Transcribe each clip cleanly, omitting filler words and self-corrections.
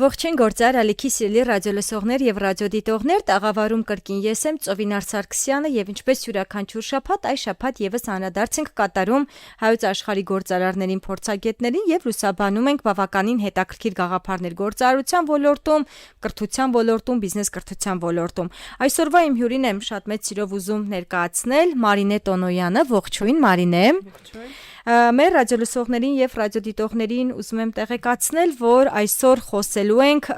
Ողջույն գործար ալիքի սիրելի ռադիոլսողներ եւ ռադիոդիտողներ, տաղավարում կրկին ես եմ Ծովինար Սարգսյանը եւ ինչպես յուրաքանչյուր շաբաթ, այս շաբաթ եւս անդրադարձ ենք կատարում հայոց աշխարհի գործարարներին, փորձագետներին եւ լուսաբանում ենք բավականին հետաքրքիր գաղափարներ գործարարության ոլորտում, կրթության ոլորտում, բիզնես կրթության ոլորտում։ Այսօրվա իմ հյուրին եմ շատ մեծ սիրով ուզում ներկայացնել Մարինե Տոնոյանը, ողջույն Մարինե։ Ողջույն։ Մեր ռադիոլսողներին եւ ռադիոդիտողներին ուզում եմ տեղեկացնել, որ այսօր խոսելու ենք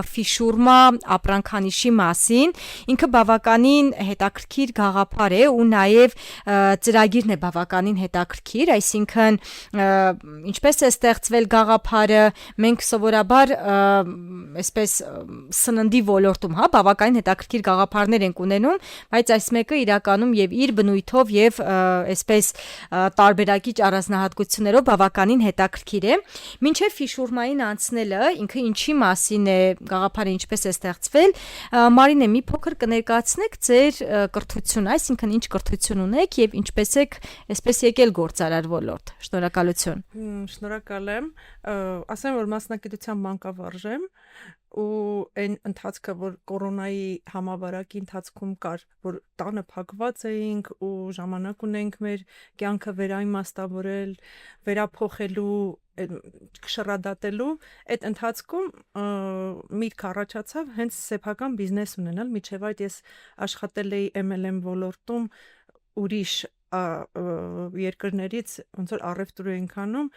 ֆիշուրմա ապրանքանիշի մասին։ Ինքը բավականին հետաքրքիր գաղափար է ու նաեւ ծրագիրն է բավականին հետաքրքիր, այսինքն ինչպես է ստեղծվել գաղափարը, մենք սովորաբար այսպես սննդի ոլորտում, բավականին հետաքրքիր գաղափարներ ենք ունենում, բայց այս մեկը իրականում եւ իր բնույթով եւ այսպես տարբերակիչ առանձնահատկություններով բավականին հետաքրքիր է։ Մինչև ֆիշուրմային անցնելը, ինքը ինչի մասին է, գաղափարը ինչպես է ստեղծվել, Մարինե, մի փոքր կներկայացնեք ձեր կրթությունը, այսինքն ինչ կրթություն ունեք եւ ինչպես եք այսպես եկել գործարար ոլորտ։ Շնորհակալություն։ Շնորհակալ եմ։ Ասեմ, որ մասնագիտությամբ մանկավարժ եմ ու այն ընթացքը, որ կորոնայի համավարակի ընթացքում կար, որ տանը փակված էինք ու ժամանակ ունենք մեր կյանքը վերաիմաստավորել, վերափոխելու, շռադատելու, այդ ընթացքում միտք առաջացավ հենց սեփական բիզնես ունենալ, միջև այդ ես աշխատել էի MLM ոլորտում ուրիշ երկրներից, ոնց որ առևտուր էինք անում,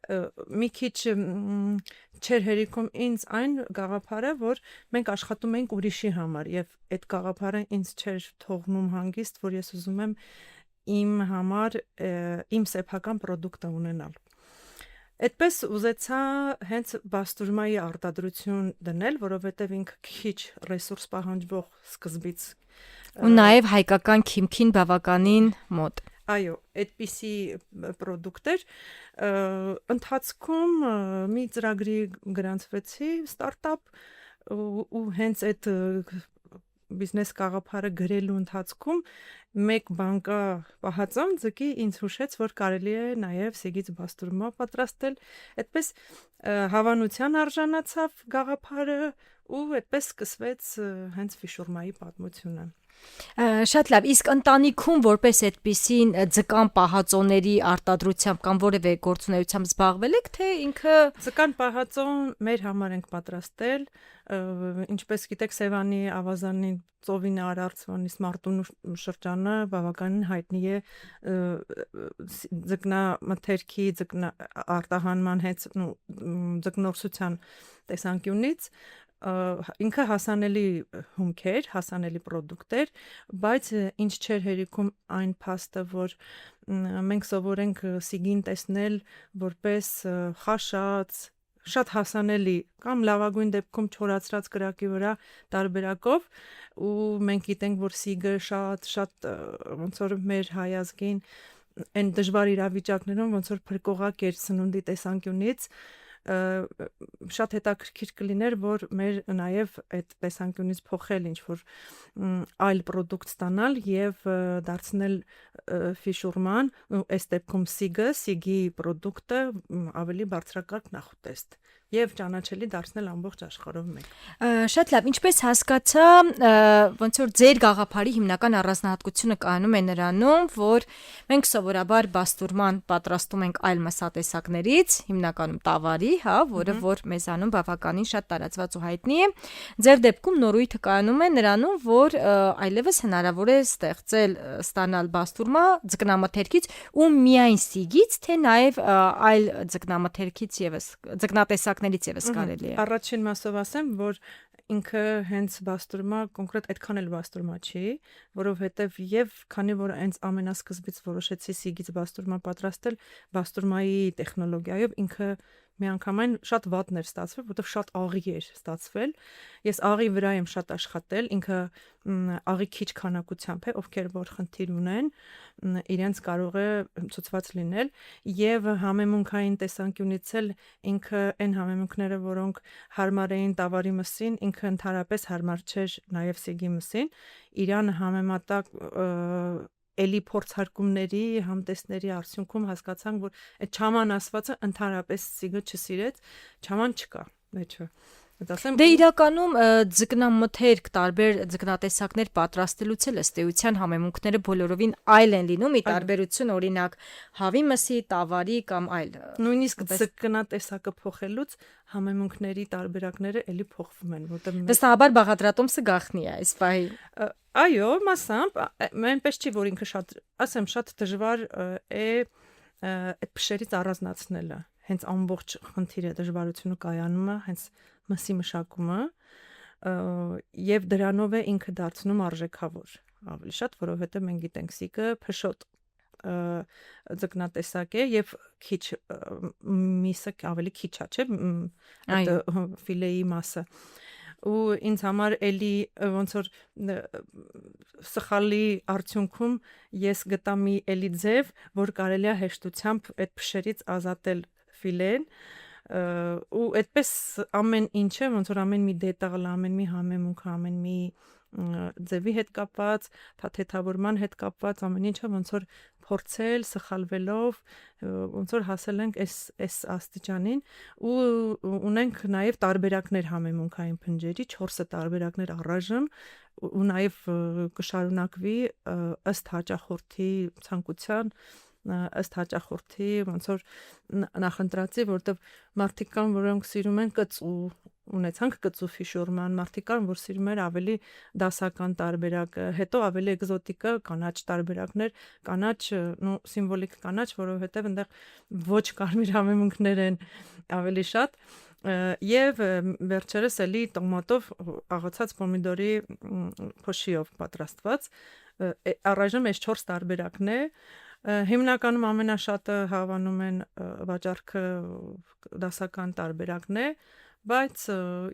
մի քիչ չէր հերիքում ինձ այն գաղափարը, որ մենք աշխատում ենք ուրիշի համար եւ այդ գաղափարը ինձ չէր թողնում հանգիստ, որ ես ուզում եմ իմ համար իմ սեփական պրոդուկտը ունենալ։ Այդպես ուզեցա հենց բաստուրմայի արտադրություն դնել, որովհետեւ ինքը քիչ ռեսուրս պահանջվող սկզբից ու նաեւ հայկական քիմքին բավականին մոտ։ Այո, այդպիսի պրոդուկտ էր, ընթացքում մի ծրագրի գրանցվեցի ստարտափ ու հենց այդ բիզնես գաղափարը գրելու ընթացքում մեկ բան կա պահածոն ձգի ինձ հուշեց, որ կարելի է նաև սիգից բաստուրմա պատրաստել, այդպես հավանության արժանացավ գաղափարը ու այդպես սկսվեց հենց ֆիշուրմայի պատմությունը։ Շատ լավ, իսկ ընտանիքում որպես այդպիսին ձկան պահածոների արտադրությամբ կամ որևէ գործունեությամբ զբաղվել եք, թե ինքը ձկան պահածոն մեր համար ենք պատրաստել, ինչպես գիտեք, Սևանի ավազանի ծովին Արարածվանի Մարտունու շրջանը բավականին հայտնի է ձկնամթերքի, արտահանման հետ ձկնորսության տեսանկյունից, ինքը հասանելի հումք էր, հասանելի պրոդուկտ էր, բայց ինչ չէր հերիքում այն փաստը, որ մենք սովորենք սիգին տեսնել որպես խաշած, շատ հասանելի կամ լավագույն դեպքում չորացրած կրակի վրա տարբերակով ու մենք գիտենք, որ սիգը շատ ոնց որ մեր հայազգին այն դժվար իրավիճակներում ոնց որ փրկողակ էր սնունդի տեսանկյունից, շատ հետաքրքիր կլիներ, որ մեր նաև այդ տեսանկյունից փոխել ինչ-որ այլ պրոդուկտ ստանալ եւ դարձնել ֆիշուրման, այս դեպքում սիգի պրոդուկտը ավելի բարձրակարգ նախուտեստ եւ ճանաչելի դարձնել ամբողջ աշխարհով մեկ։ Շատ լավ, ինչպես հասկացա, ոնց որ ձեր գաղափարի հիմնական առանձնահատկությունը կայանում է նրանում, որ մենք սովորաբար բաստուրման պատրաստում ենք այլ մսատեսակներից, հիմնականում տավարի, որը որ մեզանում բավականին շատ տարածված ու հայտնի է։ Ձեր դեպքում նորույթը կայանում է նրանում, որ այլևս հնարավոր է ստանալ բաստուրմա ձկնամթերքից ու միայն սիգից, թե նաև այլ ձկնամթերքից եւս ձկնատեսակներից եւս կարելի է։ Առաջին մասով ասեմ, որ ինքը հենց բաստուրմա կոնկրետ այդքան էլ բաստուրմա չի, որովհետև եւ քանի որ հենց ամենասկզբից որոշեցի սիգից բաստուրմա պատրաստել, բաստուրմայի տեխնոլոգիայով ինքը միանգամայն շատ վատն էր ստացվել, որովհետև շատ աղի էր ստացվել։ Ես աղի վրա եմ շատ աշխատել, ինքը աղի քիչ քանակությամբ է, ովքեր որ խնդիր ունեն, իրենց կարող է ցուցված լինել եւ համեմունքային տեսանկյունից էլ ինքը այն համեմունքները, որոնք հարմար էին տավարի մսին, ինքը ընդհանրապես հարմար չէր նաեւ սիգի մսին, իրան համեմատակ էլի փորձարկումների, համտեսների արդյունքում հասկացանք, որ այդ չաման ասվածը ընդհանրապես սիգը չսիրեց, չաման չկա, մեջը։ Դասեմ Դե իրականում ձկնամթերք տարբեր ձկնատեսակներ պատրաստելուց էլ ըստ էության համեմունքները բոլորովին այլ են լինում՝ ի տարբերություն օրինակ հավի մսի, տավարի կամ այլ։ նույնիսկ ձկնատեսակը փոխելուց համեմունքների տարբերակները էլի փոխվում են, որտեղ Վստահաբար բաղադրատոմսը գաղտնի է այս պահի։ Այո, մասամբ այնպես չի, որ ինքը շատ դժվար է այդ փշերից առանձնացնելը։ Հենց ամբողջ խնդիրը դժվարությունը կայանում է հենց մսի մշակումը եւ դրանով է ինքը դարձնում արժեքավոր ավելի շատ, որովհետեւ մենք գիտենք սիկը փշոտ ձկնատեսակ է եւ քիչ միսը ավելի քիչ է, չէ՞, այդ ֆիլեի մասը ու ինձ համար էլի ոնց որ սխալի արդյունքում ես գտա մի էլի ձև, որ կարելի է հեշտությամբ այդ փշերից ազատել ֆիլեն ու այդպես ամեն ինչը ոնց որ ամեն մի դետալ, ամեն մի համեմունք, ամեն մի ձևի հետ կապված, թաթեթավորման հետ կապված ամեն ինչը ոնց որ փորձել, սխալվելով ոնց որ հասել ենք այս աստիճանին ու ունենք նաև տարբերակներ համեմունքային փնջերի 4 տարբերակներ առայժմ ու նաև կշարունակվի ըստ հաճախորդի ցանկության ըստ հաճախորդի ոնց որ նախընտրածի, որտեղ մարդիկ կան, որոնք սիրում են կծու, ունեցանք կծու ֆիշուրման, մարդիկ կան, որ սիրում են ավելի դասական տարբերակը, հետո ավելի էկզոտիկը, կանաչ տարբերակներ, կանաչ, սիմվոլիկ կանաչ, որովհետև այնտեղ ոչ կարմիր համեմունքներ են ավելի շատ եւ վերջերս էլի տոմատով աղացած պոմիդորի փոշիով պատրաստված առայժմ այս 4 տարբերակն է հիմնականում ամենաշատը հավանում են վաճառքը դասական տարբերակն է, բայց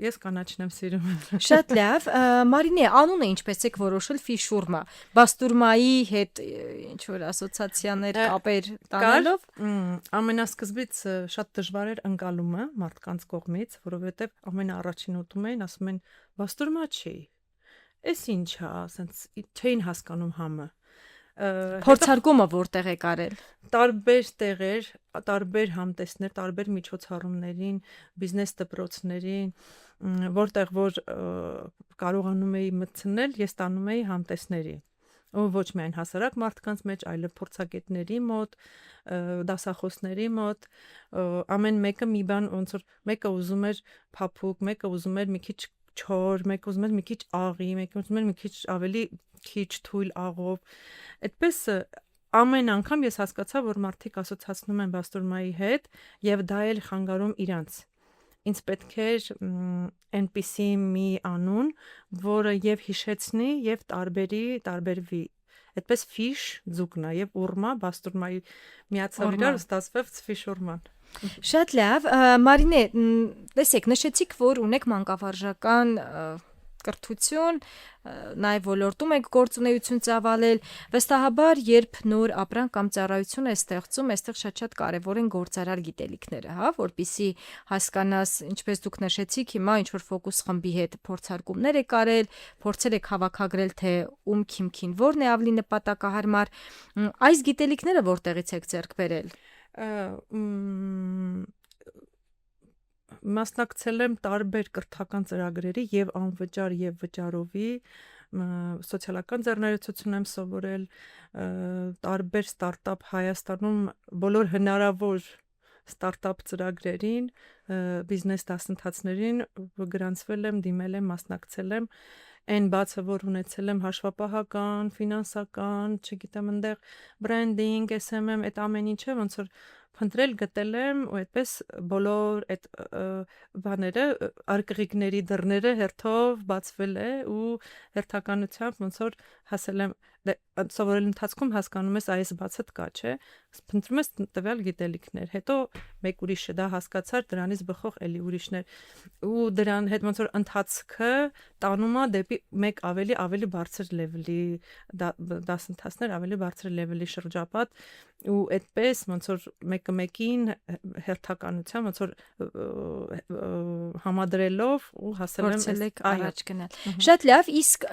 ես կանաչն եմ սիրում։ Շատ լավ, Մարինե, անունը ինչպես եք որոշել ֆիշուրմա, բաստուրմայի հետ ինչ որ ասոցիացիաներ կապեր տանելով։ Ամենասկզբից շատ դժվար էր ընկալումը մարդկանց կողմից, որովհետև ամենաառաջին ուտում էին, ասում են բաստուրմա չի։ Էս ինչ է, ասենց չէին հասկանում համը։ Փորձարկումը որտեղ եք արել։ Տարբեր տեղեր, տարբեր համտեսներ, տարբեր միջոցառումներին, բիզնես դպրոցներին, որտեղ որ կարողանում էի մտցնել, ես տանում էի համտեսների։ Ու ոչ միայն հասարակ մարդկանց մեջ, այլև փորձագետների մոտ, դասախոսների մոտ, ամեն մեկը մի բան ոնց որ մեկը ուզում էր փափուկ, մեկը ուզում էր մի քիչ չոր, մեկը ուզում էր մի քիչ աղի, մեկը ուզում էր մի քիչ ավելի քիչ թույլ աղով։ Այդպես ամեն անգամ ես հասկացա, որ մարդիկ ասոցացնում են բաստուրմայի հետ եւ դա էլ խանգարում իրանց։ Ինձ պետք էր այնպիսի մի անուն, որը եւ հիշեցնի եւ տարբերվի։ Այդպես ֆիշ ձուկնա եւ ուրմա բաստուրմայի միացավ իրար ստացվեց ֆիշուրման։ Շատ լավ, Մարինե, տեսեք, նշեցիք, որ ունեք մանկավարժական կրթություն, նաև ոլորտում եք գործունեություն ծավալել, վստահաբար, երբ նոր ապրանք կամ ծառայություն է ստեղծում, այստեղ շատ կարևոր են գործարար գիտելիքները, հա, որպեսզի հասկանաս, ինչպես դուք նշեցիք, հիմա ինչ որ ֆոկուս խմբի հետ փորձարկումներ եք արել, փորձեր եք հավաքագրել, թե ում քիմքին որն է ավելի նպատակահարմար, այս գիտելիքները որտեղից եք ձեռք բերել։ Մասնակցել եմ տարբեր կրթական ծրագրերի եւ անվճար եւ վճարովի սոցիալական ձեռներեցություն եմ սովորել տարբեր ստարտափ Հայաստանում բոլոր հնարավոր ստարտափ ծրագրերին բիզնես դասընթացներին գրանցվել եմ, դիմել եմ, մասնակցել եմ այն բացը որ ունեցել եմ հաշվապահական, ֆինանսական, չգիտեմ, այնտեղ բրենդինգ, SMM, այդ ամեն ինչը ոնց որ փնտրել գտել եմ ու այդպես բոլոր այդ բաները արկղիկների դռները հերթով բացվել է ու հերթականությամբ ոնց որ հասել եմ սովորել ընթացքում հասկանում ես այս բացը կա, չէ, փնտրում ես տվյալ գիտելիքներ, հետո մեկ ուրիշը դա հասկացար, դրանից բխող էլի ուրիշներ ու դրան հետ ոնց որ ընթացքը տանում է դեպի մեկ ավելի բարձր լեվելի դասընթացներ, ավելի բարձր լեվելի շրջապատ ու այդպես ոնց որ մեկը մեկին հերթականությամբ ոնց որ համադրելով ու հասել եմ առաջ գնալ։ Շատ լավ, իսկ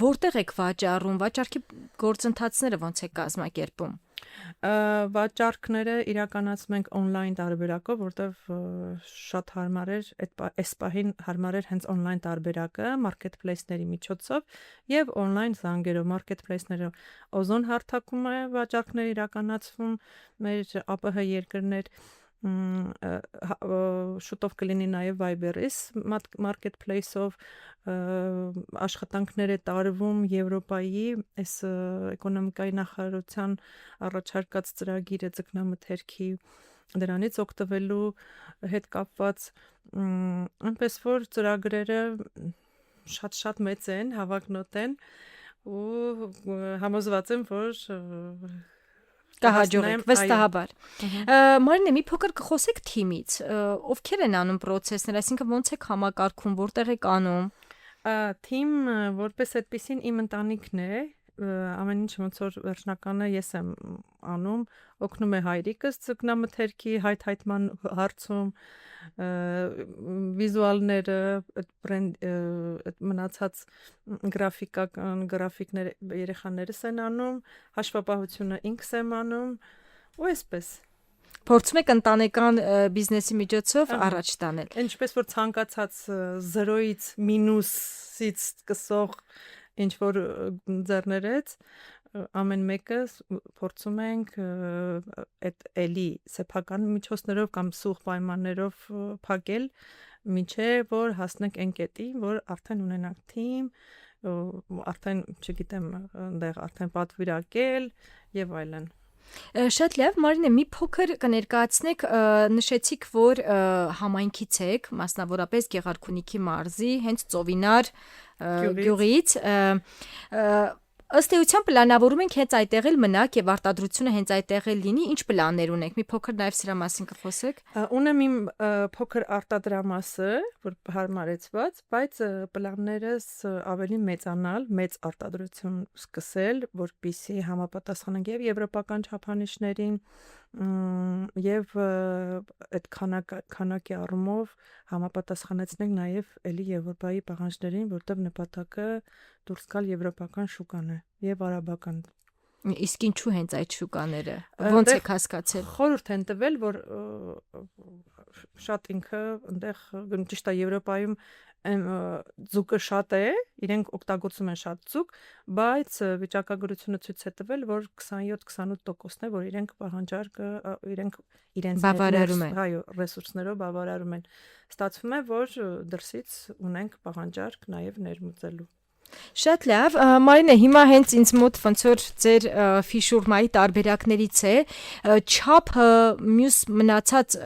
որտեղ եք վաճառում, վաճառքի գործընթացները ոնց է կազմակերպում։ Վաճառքները իրականացնում ենք on-line տարբերակով, որտեվ շատ հարմար էր, այս պահին հարմար էր հենց on-line տարբերակը marketplace-ների միջոցով եւ on-line զանգերով marketplace-ները Ozon հարթակում է վաճառքներ իրականացվում մեր ԱՊՀ երկրներ շուտով կլինի նաև Viber-ից marketplace-ով աշխատանքներ է տարվում Եվրոպայի այս էկոնոմիկայի նախարարության առաջարկած ծրագիրը ձկնամթերքի դրանից օգտվելու հետ կապված այնպես որ ծրագրերը շատ մեծ են, հավակնոտ են ու համոզված եմ, որ կհաջողեք, վստահաբար։ Մարինե, մի փոքր կխոսեք թիմից, ովքեր են անում process-ները, այսինքն ոնց եք համակարգում, որտեղ եք անում։ Թիմ որպես այդպեսին իմ ընտանիքն է, ամեն ինչ ոնց որ վերջնականը ես եմ անում, օգնում է հայրիկս ձկնամթերքի հայթայթման հարցում, վիզուալները, այդ մնացած գրաֆիկները երեխաներս են անում, հաշվապահությունը ինքս եմ անում, ու այսպես։ Փորձում եք ընտանեկան բիզնեսի միջոցով առաջ տանել։ Ինչպես որ ցանկացած 0-ից մինուսից սկսող ինչ որ ձեռներեց ամեն մեկը փորձում ենք այդ էլի սեփական միջոցներով կամ սուղ պայմաններով փակել մինչև որ հասնենք այն կետի, որ արդեն ունենանք թիմ, արդեն, չգիտեմ, այնտեղ արդեն պատվիրակել եւ այլն։ Շատ լավ, Մարինե, մի փոքր կներկայացնեք, նշեցիք, որ համայնքից եք, մասնավորապես Գեղարքունիքի մարզի, հենց Ծովինար գյուղից, ըստ էության պլանավորում ենք հենց այդտեղ էլ մնաք եւ արտադրությունը հենց այդտեղ էլ լինի, ինչ պլաններ ունեք, մի փոքր նաեւ սրա մասին կխոսեք։ Ունեմ իմ փոքր արտադրամասը, որ հարմարեցված, բայց պլաններս ավելի մեծանալ, մեծ արտադրություն սկսել, որպեսզի համապատասխանենք եւ եվրոպական չափանիշներին եւ այդ քանակի առումով համապատասխանեցնենք նաեւ էլի Եվրոպայի պահանջներին, որտեղ նպատակը դուրս գալ եվրոպական շուկան է եւ արաբական։ Իսկ ինչու հենց այդ շուկաները։ Ոնց եք հասկացել։ Խորհուրդ են տվել, որ շատ ինքը այնտեղ ճիշտ է Եվրոպայում ձուկը շատ է, իրենք օգտագործում են շատ ձուկ, բայց վիճակագրությունը ցույց է տվել, որ 27-28%-ն է, որ իրենք պահանջարկը իրենց բավարարում են, այո, ռեսուրսներով բավարարում են։ Ստացվում է, որ դրսից ունենք պահանջարկ նաև ներմուծելու։ Շատ լավ, Մարինե, հիմա հենց ինձ մոտ ոնց որ ձեր ֆիշուրմայի տարբերակներից է, չափը մյուս մնացած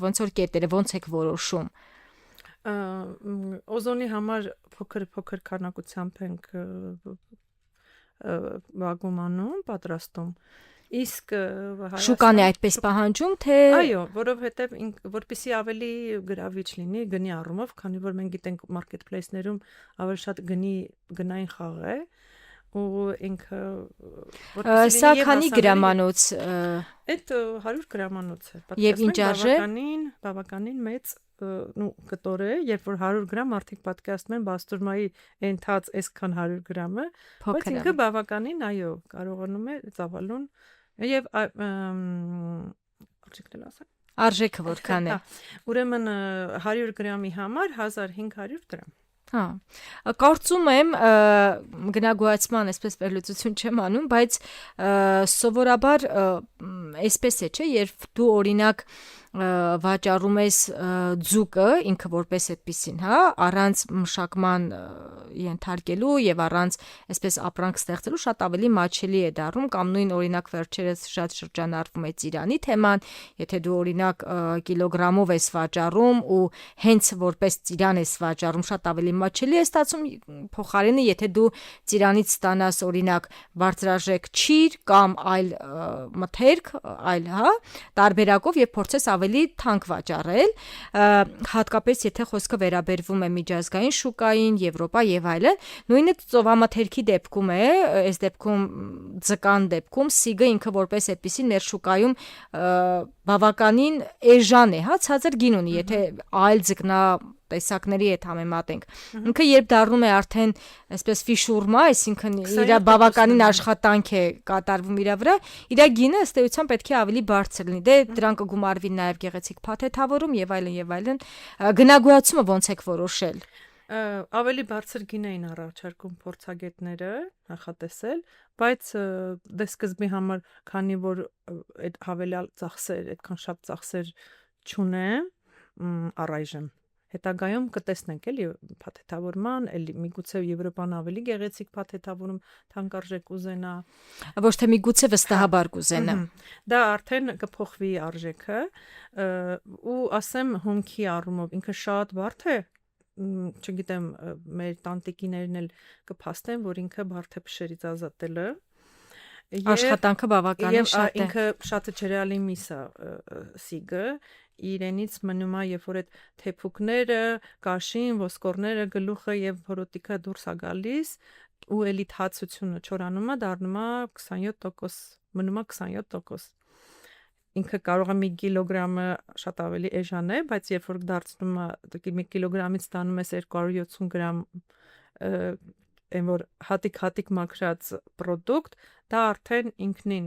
ոնց որ կետերը ոնց եք որոշում։ Օզոնի համար փոքր քանակությամբ ենք վագումանում, պատրաստում։ Իսկ շուկան է այդպես պահանջում, թե այո, որովհետև որպեսզի ավելի գրավիչ լինի գնի առումով, քանի որ մենք գիտենք marketplace-ներում ավելի շատ գնային խաղ է, ու ինքը սա քանի գրամանոց։ Այդ 100 գրամանոց է։ Եվ ինչ արժե։ Բավականին մեծ կտոր է, երբ որ 100 գրամ արդիկ պատկերացնում են բաստուրմայի ենթած այսքան 100 գրամը, բայց ինքը բավականին, այո, կարողանում է ծավալուն եւ արժեքն ասա։ Արժեքը որքան է։ Ուրեմն 100 գրամի համար 1500 դրամ։ Հա, կարծում եմ գնագուացման այսպես վերլուծություն չեմ անում, բայց սովորաբար այսպես է, չէ, երբ դու օրինակ վաճառում ես ձուկը ինքը որպես այդպեսին, հա, առանց մշակման ենթարկելու եւ առանց այսպես ապրանք ստեղծելու շատ ավելի մաչելի է դառնում, կամ նույն օրինակ վերջերս շատ շրջանառվում է ծիրանի թեման, եթե դու օրինակ կիլոգրամով ես վաճառում ու հենց որպես ծիրան ես վաճառում, շատ ավելի մաչելի է ստացում, փոխարենը եթե դու ծիրանից ստանաս օրինակ բարձրաժեք չիր կամ այլ մթերք, այլ, հա, տարբերակով եւ փորձես ավելի թանկ վաճառել, հատկապես եթե խոսքը վերաբերվում է միջազգային շուկային, Եվրոպա եւ այլն, նույնը ծովամթերքի դեպքում է, այս դեպքում ձկան դեպքում սիգը ինքը որպես այդպեսի մեր շուկայում բավականին էժան է, հա, ցածր գին ունի, եթե այլ ձկնա տեսակների հետ համեմատենք։ Ինքը երբ դառնում է արդեն այսպես ֆիշուրմա, այսինքն իր 20% բավականին աշխատանք է կատարվում իր վրա, իր գինը ըստ էության պետք է ավելի բարձր լինի։ Դե դրան կգումարվի նաև գեղեցիկ փաթեթավորում եւ այլն։ Գնագույացումը ոնց եք որոշել։ Ավելի բարձր գին էին առաջարկում փորձագետները նախատեսել, բայց դե սկզբի համար, քանի որ այդ հավելյալ ծախսեր, այդքան շատ ծախսեր չունեմ, առայժմ հետագայում կտեսնենք էլի փաթեթավորման, էլի միգուցե Եվրոպան ավելի գեղեցիկ փաթեթավորում թանկարժեք ուզենա, Ոչ թե միգուցե վստահաբար կուզենա։ դա արդեն կփոխվի արժեքը, ու ասեմ հումքի առումով ինքը շատ բարդ է, չգիտեմ, մեր տանտիկիներն էլ կփաստեն, որ ինքը բարդ է փշերից ազատելը։ Աշխատանքը բավականին շատ է։ Ինքը շատ ջրալի միս է սիգը, իրենից մնում է, երբ որ այդ թեփուկները, կաշին, ոսկորները, գլուխը եւ հորոտիկը դուրս է գալիս, ու էլի թացությունը չորանում է, դառնում է 27%, մնում է 27%։ Ինքը կարող է 1 կիլոգրամը շատ ավելի էժան է, բայց երբ որ դարձնում է 1 կիլոգրամից ստանում ես 270 գրամ այն որ հատիկ մաքրած պրոդուկտ, դա արդեն ինքնին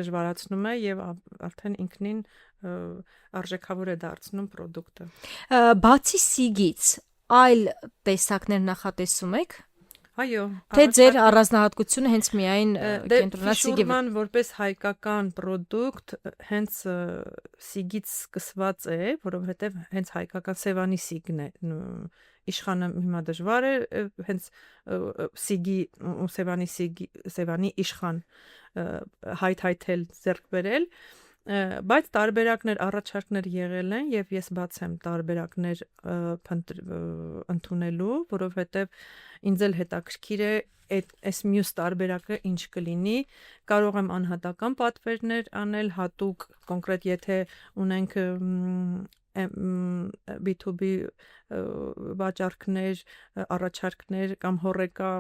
դժվարացնում է եւ արդեն ինքնին արժեքավոր է դարձնում պրոդուկտը։ Բացի սիգից, այլ տեսակներ նախատեսում եք։ Այո, Թե ձեր առանձնահատկությունը հենց միայն կենտրոնացի ֆիշուրման որպես հայկական պրոդուկտ հենց սիգից սկսված է, որովհետև հենց հայկական Սևանի սիգն է իշխանը հիմա դժվար է հենց սիգի ու Սևանի իշխան հայթայթել ձեռք բերել, բայց տարբերակներ առաջարկներ եղել են եւ ես բաց եմ տարբերակներ ընդունելու, որովհետեւ ինձ էլ հետաքրքիր է այս մյուս տարբերակը ինչ կլինի, կարող եմ անհատական պատվերներ անել, հատուկ կոնկրետ եթե ունենք B2B վաճառքներ, առաջարկներ կամ հոռեկա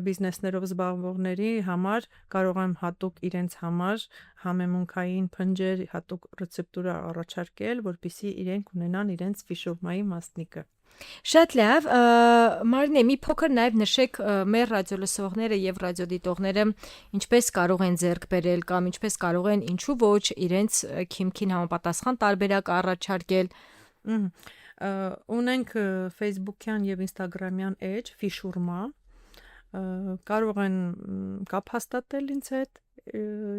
բիզնեսներով զբաղվողների համար կարող եմ հատուկ իրենց համար համեմունքային փնջեր, հատուկ ռեցեպտուրա առաջարկել, որպեսզի իրենք ունենան իրենց ֆիշուրմայի մասնիկը։ Շատ լավ, Մարինե, մի փոքր նաև նշեք մեր ռադիոլսողները եւ ռադիոդիտողները ինչպես կարող են ձեռք բերել կամ ինչպես կարող են ինչու ոչ իրենց քիմքին համապատասխան տարբերակ առաջարկել։ Ունենք Facebook-յան եւ Instagram-յան էջ ֆիշուրմա, կարող են կապ հաստատել ինձ հետ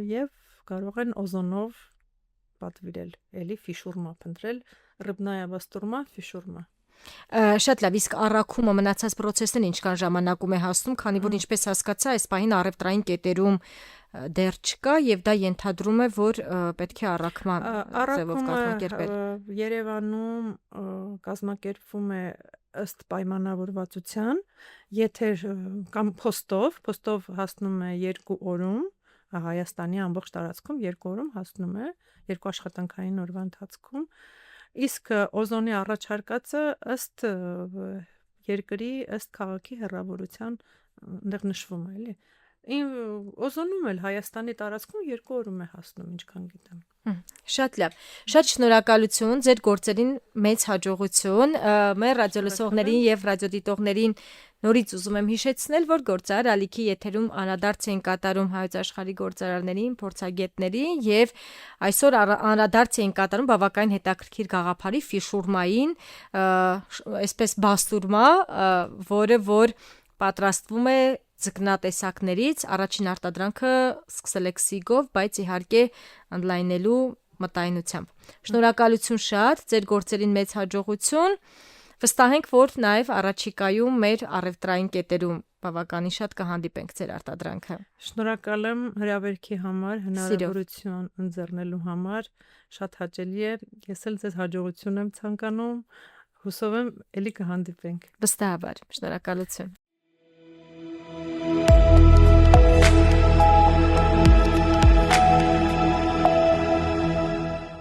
եւ կարող են օզոնով պատվիրել, էլի ֆիշուրմա փնտրել, ռыбная бастурма ֆիշուրմա։ Շատ լավ, իսկ առաքումը մնացած process-ն ինչքան ժամանակում է հասնում, քանի որ ինչպես հասկացա, այս պահին առևտրային կետերում դեռ չկա եւ դա ենթադրում է, որ պետք է առաքման ձևով կազմակերպել։ Երևանում կազմակերպվում է ըստ պայմանավորվածության, եթե կամ փոստով հասնում է 2 օրում, Հայաստանի ամբողջ տարածքում 2 օրում հասնում է, 2 աշխատանքային օրվա ընթացքում, իսկ օզոնի առաջարկածը ըստ երկրի, ըստ քաղաքի հեռավորության այնտեղ նշվում է, էլի։ Օզոնում էլ Հայաստանի տարածքում 2 օրում է հասնում, ինչքան գիտեմ։ Շատ լավ։ Շատ շնորհակալություն ձեր գործերին մեծ հաջողություն։ Մեր ռադիոլսողներին եւ ռադիոդիտողներին նորից ուզում եմ հիշեցնել, որ գործարար ալիքի եթերում անդրադարձ են կատարում հայոց աշխարհի գործարարներին, փորձագետներին եւ այսօր անդրադարձ են կատարում բավականին հետաքրքիր գաղափարի ֆիշուրմային, այսպես բաստուրմա, որը որ պատրաստվում է ձկնատեսակներից, առաջին արտադրանքը սկսել եք սիգով, բայց իհարկե ընդլայնելու մտայնությամբ։ Շնորհակալություն շատ, ձեր գործերին մեծ հաջողություն։ Վստահ ենք, որ նաև առաջիկայում մեր առևտրային կետերում բավականին շատ կհանդիպենք ձեր արտադրանքը։ Շնորհակալ եմ հրավերքի համար, հնարավորություն ընձեռնելու համար, շատ հաճելի է։ Ես էլ ձեզ հաջողություն եմ ցանկանում։ Հուսով եմ, ելի կհանդիպենք։ Վստահաբար, շնորհակալություն։